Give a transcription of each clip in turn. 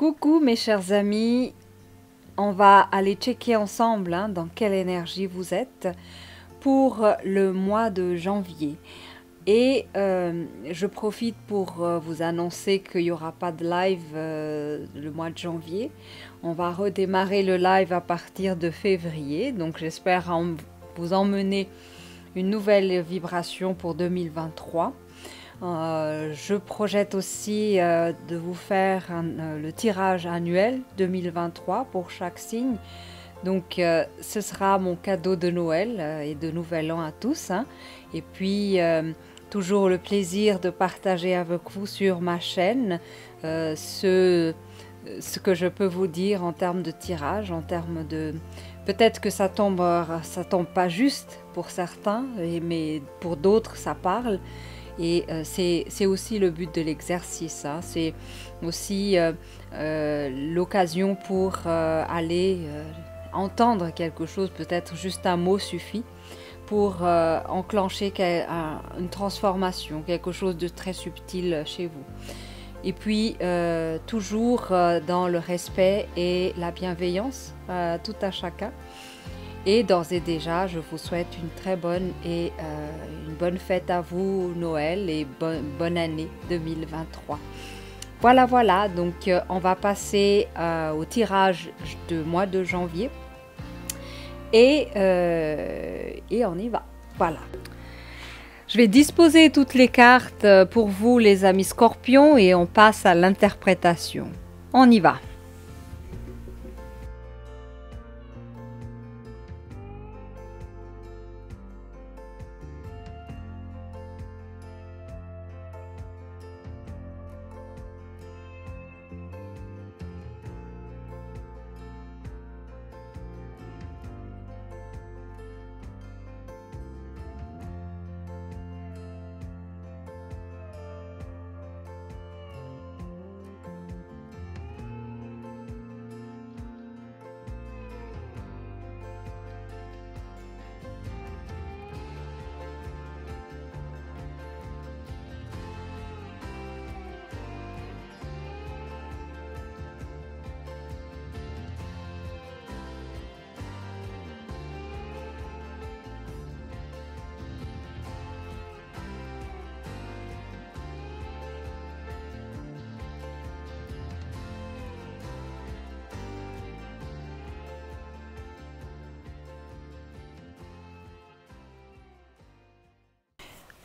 Coucou mes chers amis, on va aller checker ensemble dans quelle énergie vous êtes pour le mois de janvier. Et je profite pour vous annoncer qu'il n'y aura pas de live le mois de janvier. On va redémarrer le live à partir de février, donc j'espère vous emmener une nouvelle vibration pour 2023. Je projette aussi de vous faire le tirage annuel 2023 pour chaque signe. Donc ce sera mon cadeau de Noël et de Nouvel An à tous. Et puis toujours le plaisir de partager avec vous sur ma chaîne ce que je peux vous dire en termes de tirage, en termes de... Peut-être que ça tombe pas juste pour certains, mais pour d'autres ça parle. Et c'est aussi le but de l'exercice, c'est aussi l'occasion pour aller entendre quelque chose, peut-être juste un mot suffit pour enclencher une transformation, quelque chose de très subtil chez vous. Et puis toujours dans le respect et la bienveillance, tout à chacun. Et d'ores et déjà, je vous souhaite une très bonne et une bonne fête à vous, Noël, et bonne année 2023. Voilà, donc on va passer au tirage du mois de janvier. Et on y va, voilà. Je vais disposer toutes les cartes pour vous, les amis scorpions, et on passe à l'interprétation. On y va.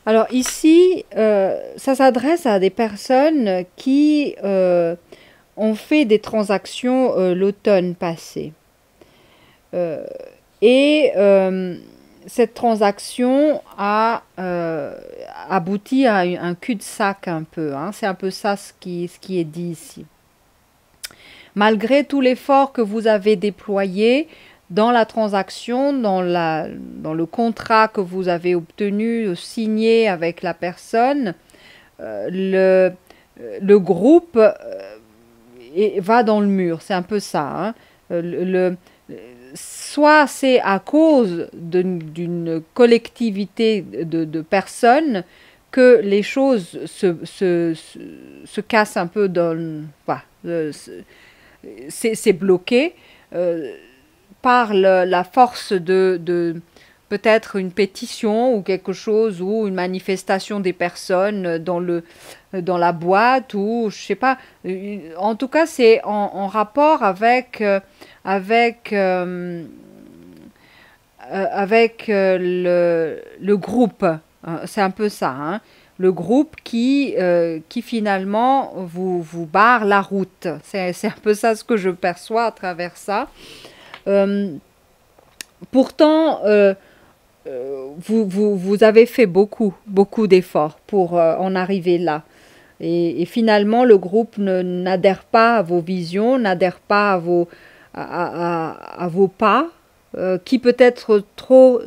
Alors ici, ça s'adresse à des personnes qui ont fait des transactions l'automne passé. Cette transaction a abouti à un cul-de-sac un peu. C'est un peu ça ce qui est dit ici. Malgré tout l'effort que vous avez déployé, dans la transaction, dans le contrat que vous avez obtenu, signé avec la personne, le groupe va dans le mur. C'est un peu ça. Soit c'est à cause d'une collectivité de personnes que les choses se cassent un peu c'est bloqué. Par la force de peut-être une pétition ou quelque chose, ou une manifestation des personnes dans la boîte, ou je sais pas. En tout cas, c'est en rapport avec le groupe. C'est un peu ça, le groupe qui finalement vous barre la route. C'est un peu ça ce que je perçois à travers ça. Pourtant, vous avez fait beaucoup d'efforts pour en arriver là. Et finalement, le groupe n'adhère pas à vos visions, n'adhère pas à vos pas, qui peut être trop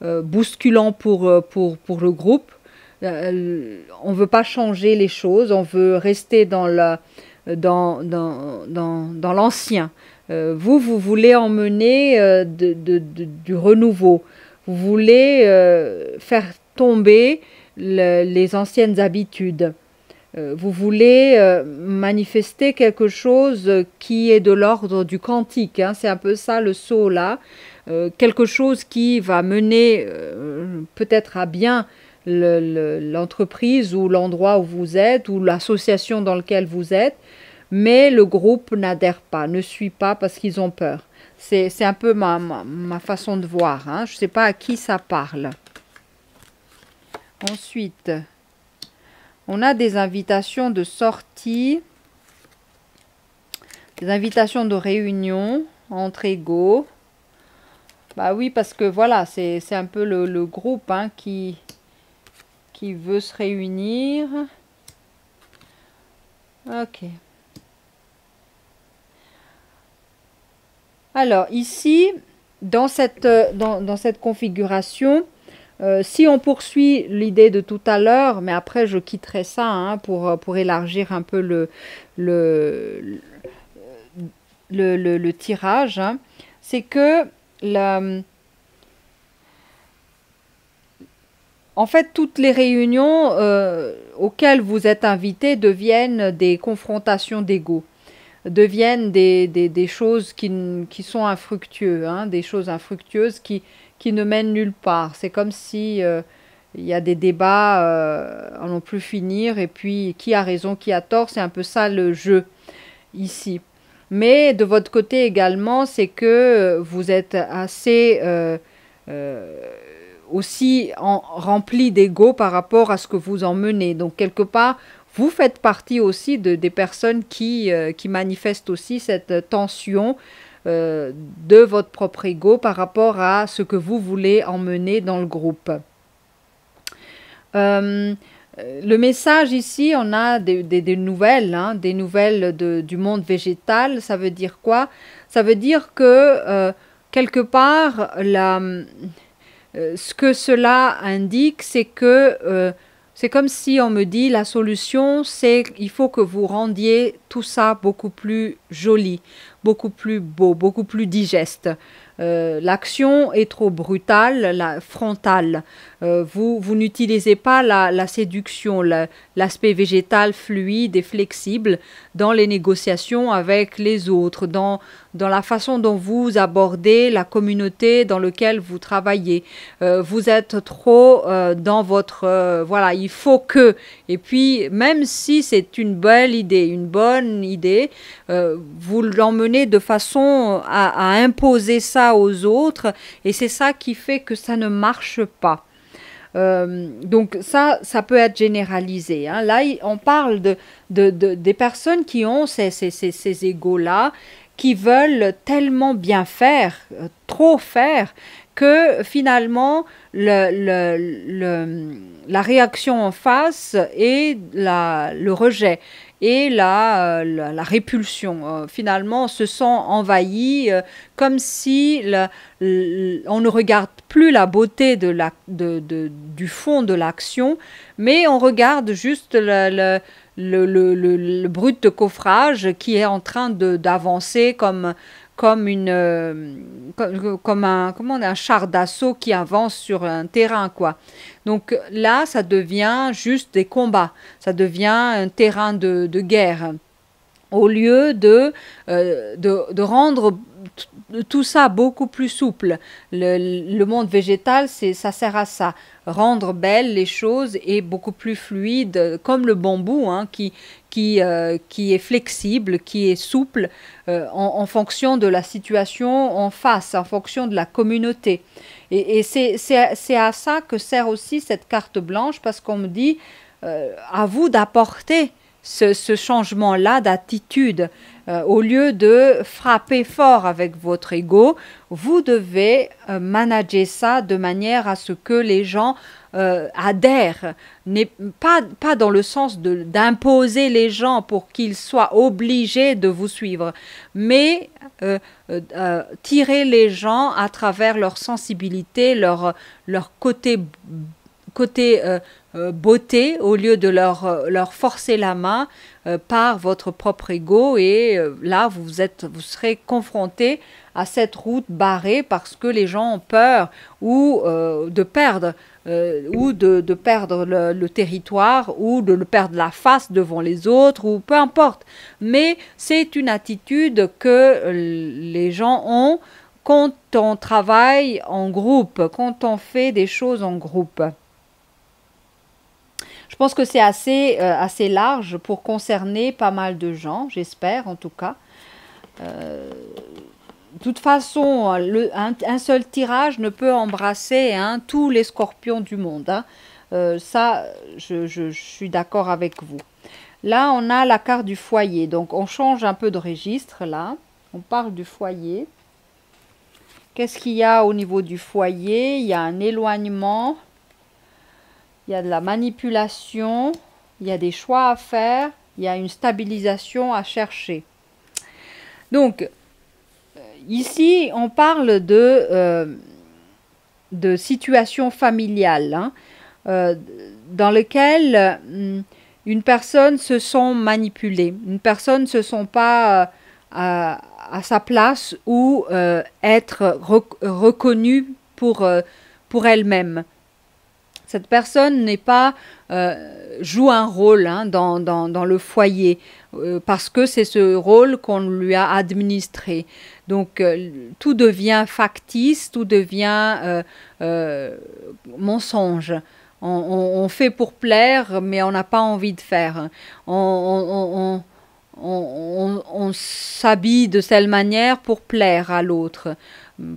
bousculant pour le groupe. On ne veut pas changer les choses, on veut rester dans l'ancien. Vous voulez emmener du renouveau. Vous voulez faire tomber les anciennes habitudes. vous voulez manifester quelque chose qui est de l'ordre du quantique, hein, c'est un peu ça le saut là, quelque chose qui va mener peut-être à bien l'entreprise ou l'endroit où vous êtes ou l'association dans laquelle vous êtes, mais le groupe n'adhère pas, ne suit pas parce qu'ils ont peur. C'est un peu ma façon de voir, hein. Je ne sais pas à qui ça parle. Ensuite, on a des invitations de sortie, des invitations de réunion entre égaux. Bah oui, parce que voilà, c'est un peu le groupe, hein, qui veut se réunir. Ok. Alors ici, dans cette configuration, si on poursuit l'idée de tout à l'heure, mais après je quitterai ça, hein, pour élargir un peu le, le tirage, hein, c'est que en fait, toutes les réunions auxquelles vous êtes invités deviennent des confrontations d'ego, deviennent des choses qui sont infructueuses, hein, des choses infructueuses qui ne mènent nulle part. C'est comme si il y a des débats à n'en plus finir, et puis qui a raison, qui a tort, c'est un peu ça le jeu ici. Mais de votre côté également, c'est que vous êtes assez aussi rempli d'ego par rapport à ce que vous emmenez. Donc quelque part, vous faites partie aussi des personnes qui manifestent aussi cette tension de votre propre ego par rapport à ce que vous voulez emmener dans le groupe. Le message ici, on a des nouvelles, hein, des nouvelles du monde végétal. Ça veut dire quoi? Ça veut dire que quelque part, ce que cela indique, c'est que c'est comme si on me dit la solution, c'est qu'il faut que vous rendiez tout ça beaucoup plus joli, beaucoup plus beau, beaucoup plus digeste. L'action est trop brutale, frontale. Vous n'utilisez pas la séduction, l'aspect végétal fluide et flexible dans les négociations avec les autres, dans la façon dont vous abordez la communauté dans laquelle vous travaillez. Vous êtes trop dans votre... voilà, il faut que... Et puis, même si c'est une belle idée, une bonne idée, vous l'emmenez de façon à imposer ça aux autres, et c'est ça qui fait que ça ne marche pas. Donc ça peut être généralisé, hein. Là, on parle des personnes qui ont ces égos-là, qui veulent tellement bien faire, trop faire, que finalement la réaction en face est le rejet et la répulsion. Finalement, on se sent envahi, comme si on ne regarde plus la beauté du fond de l'action, mais on regarde juste le brut de coffrage qui est en train d'avancer comme un char d'assaut qui avance sur un terrain, quoi. Donc là, ça devient juste des combats, ça devient un terrain de guerre, au lieu de rendre tout ça beaucoup plus souple. Le monde végétal, ça sert à ça, rendre belles les choses et beaucoup plus fluide, comme le bambou, hein, qui est flexible, qui est souple en fonction de la situation en face, en fonction de la communauté. Et c'est à ça que sert aussi cette carte blanche, parce qu'on me dit à vous d'apporter ce changement-là d'attitude. Au lieu de frapper fort avec votre ego, vous devez manager ça de manière à ce que les gens adhèrent. Pas dans le sens d'imposer les gens pour qu'ils soient obligés de vous suivre, mais tirer les gens à travers leur sensibilité, leur côté beauté, au lieu de leur forcer la main par votre propre ego, et là vous serez confronté à cette route barrée parce que les gens ont peur ou de perdre le territoire ou de le perdre la face devant les autres ou peu importe. Mais c'est une attitude que les gens ont quand on travaille en groupe, quand on fait des choses en groupe. Je pense que c'est assez large pour concerner pas mal de gens, j'espère en tout cas. De toute façon, un seul tirage ne peut embrasser tous les scorpions du monde. Ça, je suis d'accord avec vous. Là, on a la carte du foyer. Donc, on change un peu de registre, là. On parle du foyer. Qu'est-ce qu'il y a au niveau du foyer? Il y a un éloignement. Il y a de la manipulation. Il y a des choix à faire. Il y a une stabilisation à chercher. Donc, ici, on parle de situation familiale, dans lequel une personne se sent manipulée, une personne ne se sent pas à sa place ou être reconnue pour elle-même. Cette personne n'est pas joue un rôle dans le foyer parce que c'est ce rôle qu'on lui a administré. Donc tout devient factice, tout devient mensonge. On fait pour plaire, mais on n'a pas envie de faire. On s'habille de telle manière pour plaire à l'autre.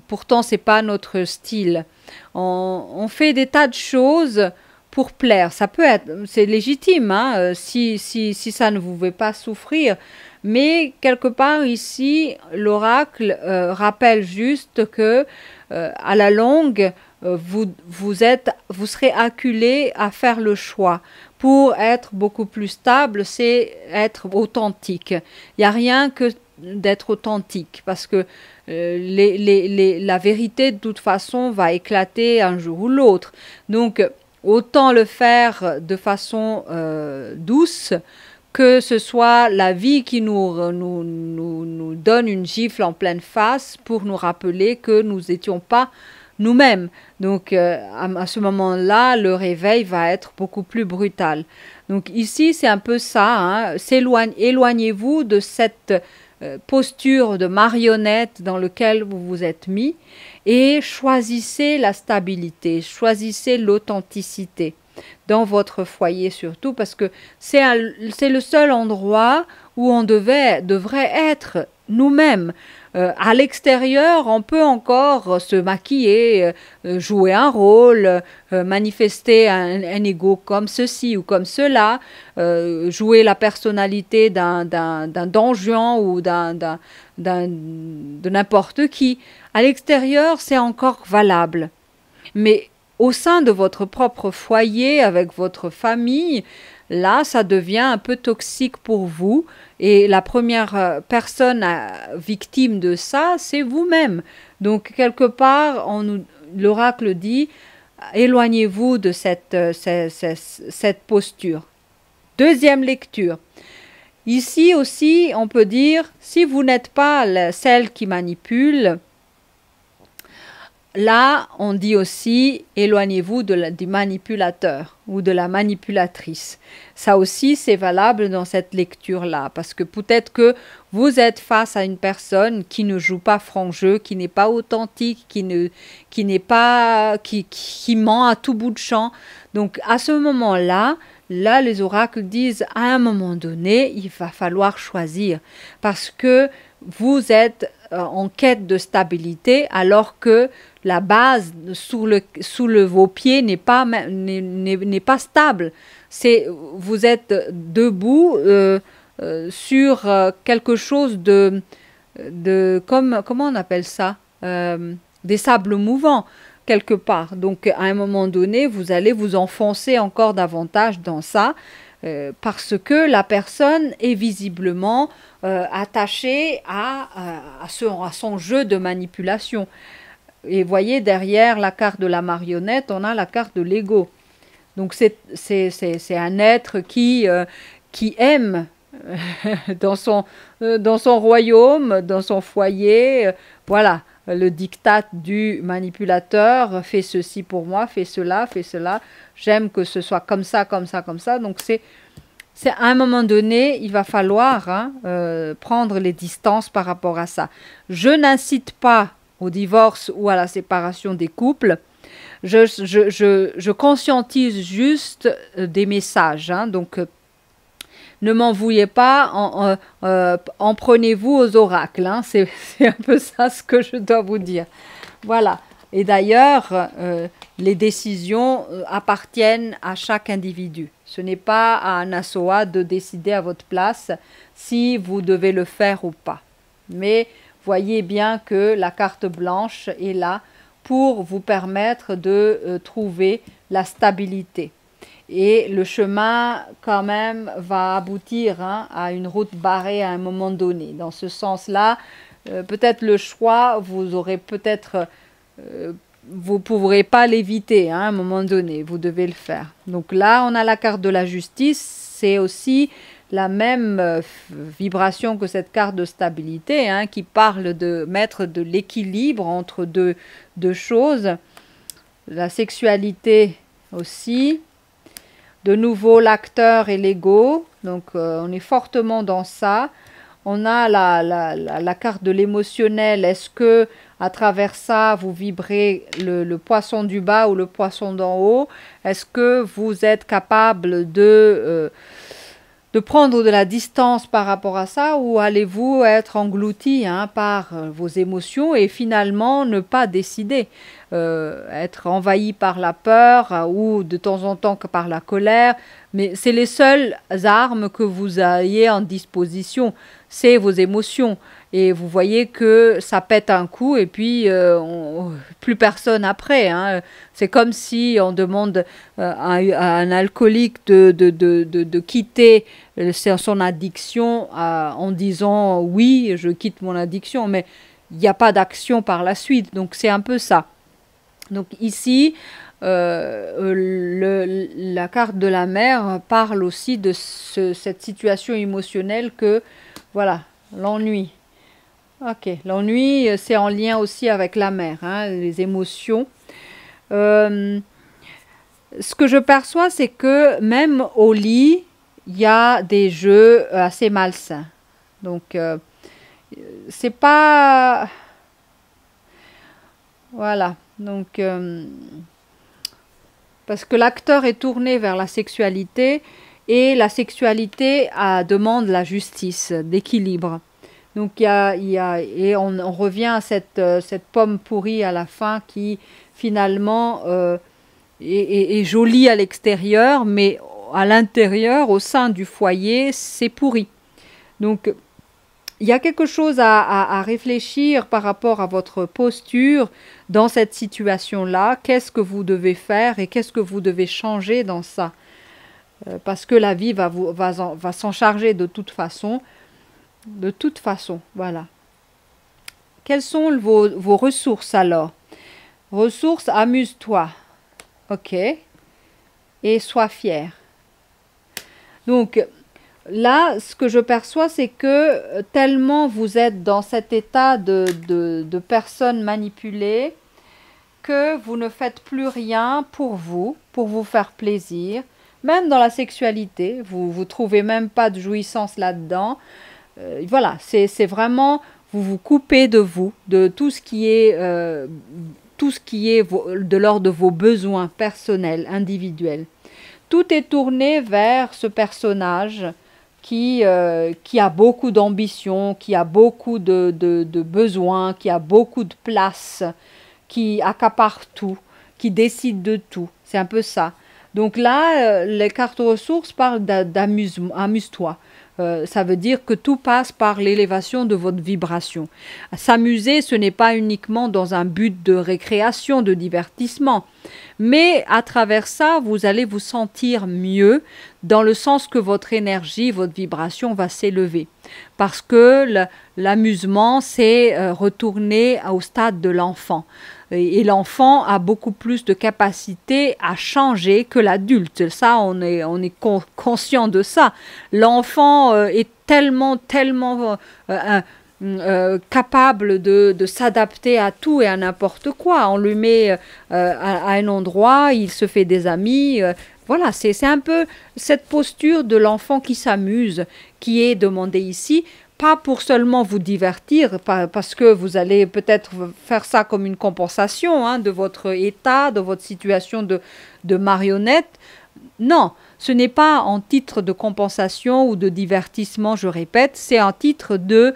Pourtant, c'est pas notre style. On fait des tas de choses pour plaire. Ça peut être, c'est légitime, si ça ne vous fait pas souffrir. Mais quelque part ici, l'oracle rappelle juste que à la longue, vous serez acculé à faire le choix. Pour être beaucoup plus stable, c'est être authentique. Il n'y a rien que d'être authentique parce que la vérité de toute façon va éclater un jour ou l'autre. Donc autant le faire de façon douce, que ce soit la vie qui nous donne une gifle en pleine face pour nous rappeler que nous n'étions pas nous-mêmes. Donc à ce moment-là, le réveil va être beaucoup plus brutal. Donc ici, c'est un peu ça, éloignez-vous de cette posture de marionnette dans laquelle vous vous êtes mis et choisissez la stabilité, choisissez l'authenticité dans votre foyer surtout parce que c'est le seul endroit où on devrait être nous-mêmes. À l'extérieur, on peut encore se maquiller, jouer un rôle, manifester un ego comme ceci ou comme cela, jouer la personnalité d'un Don Juan ou de n'importe qui. À l'extérieur, c'est encore valable. Mais au sein de votre propre foyer, avec votre famille, là, ça devient un peu toxique pour vous. Et la première personne victime de ça, c'est vous-même. Donc, quelque part, l'oracle dit, éloignez-vous de cette posture. Deuxième lecture. Ici aussi, on peut dire, si vous n'êtes pas celle qui manipule, là, on dit aussi, éloignez-vous du manipulateur ou de la manipulatrice. Ça aussi, c'est valable dans cette lecture-là, parce que peut-être que vous êtes face à une personne qui ne joue pas franc jeu, qui n'est pas authentique, qui ment à tout bout de champ. Donc, à ce moment-là, les oracles disent, à un moment donné, il va falloir choisir, parce que vous êtes en quête de stabilité, alors que la base sous vos pieds n'est pas stable. Vous êtes debout sur quelque chose comment on appelle ça, des sables mouvants quelque part. Donc à un moment donné, vous allez vous enfoncer encore davantage dans ça parce que la personne est visiblement attachée à son jeu de manipulation. Et voyez, derrière la carte de la marionnette, on a la carte de l'ego. Donc c'est un être qui aime dans son royaume, dans son foyer. Voilà, le diktat du manipulateur, fais ceci pour moi, fais cela, j'aime que ce soit comme ça, comme ça, comme ça. Donc c'est à un moment donné, il va falloir prendre les distances par rapport à ça. Je n'incite pas au divorce ou à la séparation des couples. Je conscientise juste des messages. Donc, ne m'en vouillez pas, en prenez-vous aux oracles. C'est un peu ça ce que je dois vous dire. Voilà. Et d'ailleurs, les décisions appartiennent à chaque individu. Ce n'est pas à un ASOA de décider à votre place si vous devez le faire ou pas. Mais voyez bien que la carte blanche est là pour vous permettre de trouver la stabilité. Et le chemin, quand même, va aboutir à une route barrée à un moment donné. Dans ce sens-là, peut-être le choix, vous aurez peut-être... vous ne pourrez pas l'éviter à un moment donné, vous devez le faire. Donc là, on a la carte de la justice, c'est aussi la même vibration que cette carte de stabilité, qui parle de mettre de l'équilibre entre deux choses. La sexualité aussi. De nouveau, l'acteur et l'ego, donc on est fortement dans ça. On a la carte de l'émotionnel. Est-ce que à travers ça, vous vibrez le poisson du bas ou le poisson d'en haut? Est-ce que vous êtes capable de prendre de la distance par rapport à ça, ou allez-vous être englouti par vos émotions et finalement ne pas décider, être envahi par la peur ou de temps en temps que par la colère? Mais c'est les seules armes que vous ayez en disposition, c'est vos émotions. Et vous voyez que ça pète un coup et puis plus personne après. C'est comme si on demande à un alcoolique de quitter son addiction en disant oui, je quitte mon addiction, mais il n'y a pas d'action par la suite. Donc c'est un peu ça. Donc ici, la carte de la mer parle aussi de cette situation émotionnelle que, voilà, l'ennui. Ok, l'ennui, c'est en lien aussi avec la mer, les émotions. Ce que je perçois, c'est que même au lit, il y a des jeux assez malsains. Donc, c'est pas... Voilà, donc... parce que l'acteur est tourné vers la sexualité, et la sexualité demande la justice, l'équilibre. Donc et on revient à cette pomme pourrie à la fin qui finalement est jolie à l'extérieur, mais à l'intérieur, au sein du foyer, c'est pourri. Donc il y a quelque chose à réfléchir par rapport à votre posture dans cette situation-là. Qu'est-ce que vous devez faire et qu'est-ce que vous devez changer dans ça? Parce que la vie va s'en charger de toute façon. De toute façon, voilà. Quelles sont vos ressources alors? Ressources, amuse-toi. Ok. Et sois fier. Donc, là, ce que je perçois, c'est que tellement vous êtes dans cet état de personne manipulée, que vous ne faites plus rien pour vous faire plaisir. Même dans la sexualité, vous trouvez même pas de jouissance là-dedans. Voilà, c'est vraiment, vous vous coupez de vous, de tout ce qui est de l'ordre de vos besoins personnels, individuels. Tout est tourné vers ce personnage qui a beaucoup d'ambition, qui a beaucoup de besoins, qui a beaucoup de place, qui accapare tout, qui décide de tout. C'est un peu ça. Donc là, les cartes ressources parlent d'amusement, amuse-toi. Ça veut dire que tout passe par l'élévation de votre vibration. S'amuser, ce n'est pas uniquement dans un but de récréation, de divertissement, mais à travers ça, vous allez vous sentir mieux dans le sens que votre énergie, votre vibration va s'élever. parce que l'amusement, c'est retourner au stade de l'enfant. Et l'enfant a beaucoup plus de capacité à changer que l'adulte. Ça, on est conscient de ça. L'enfant est tellement capable de s'adapter à tout et à n'importe quoi. On lui met à un endroit, il se fait des amis. Voilà, c'est un peu cette posture de l'enfant qui s'amuse qui est demandée ici. Pas pour seulement vous divertir, parce que vous allez peut-être faire ça comme une compensation hein, de votre état, de votre situation de marionnette. Non, ce n'est pas en titre de compensation ou de divertissement, je répète, c'est en titre de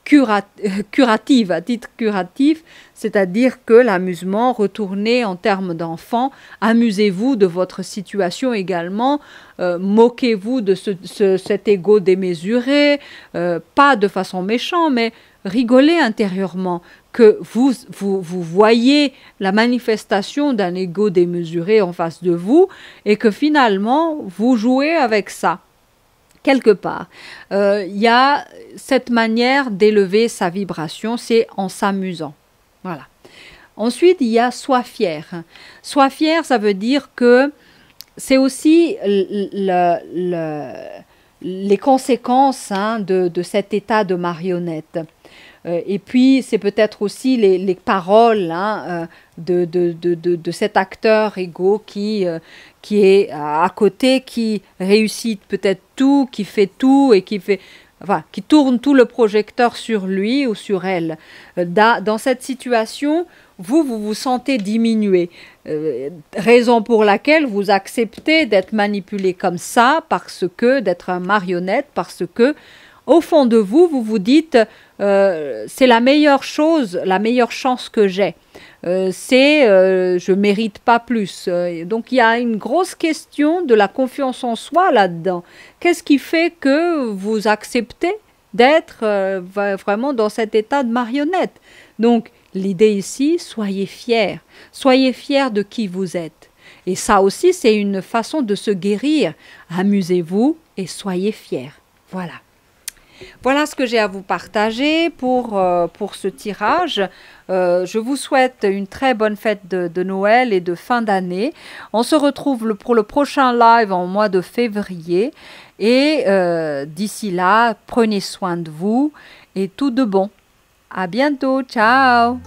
curative, à titre curatif, c'est-à-dire que l'amusement, retournez en termes d'enfant, amusez-vous de votre situation également, moquez-vous de cet ego démesuré, pas de façon méchante, mais rigolez intérieurement, que vous voyez la manifestation d'un ego démesuré en face de vous et que finalement vous jouez avec ça. Quelque part, y a cette manière d'élever sa vibration, c'est en s'amusant. Voilà. Ensuite, il y a sois fier. Sois fier, ça veut dire que c'est aussi les conséquences hein, de cet état de marionnette. Et puis, c'est peut-être aussi les paroles hein, de cet acteur égo qui est à côté, qui réussit peut-être tout, qui fait tout et qui tourne tout le projecteur sur lui ou sur elle. Dans cette situation, vous sentez diminué. Raison pour laquelle vous acceptez d'être manipulé comme ça, d'être un marionnette, parce que au fond de vous, vous vous dites c'est la meilleure chose, la meilleure chance que j'ai. Je mérite pas plus. Donc il y a une grosse question de la confiance en soi là-dedans. Qu'est-ce qui fait que vous acceptez d'être vraiment dans cet état de marionnette? Donc l'idée ici, soyez fiers. Soyez fiers de qui vous êtes. Et ça aussi, c'est une façon de se guérir. Amusez-vous et soyez fiers. Voilà. Voilà ce que j'ai à vous partager pour ce tirage. Je vous souhaite une très bonne fête de Noël et de fin d'année. On se retrouve pour le prochain live en mois de février. Et d'ici là, prenez soin de vous et tout de bon. À bientôt. Ciao!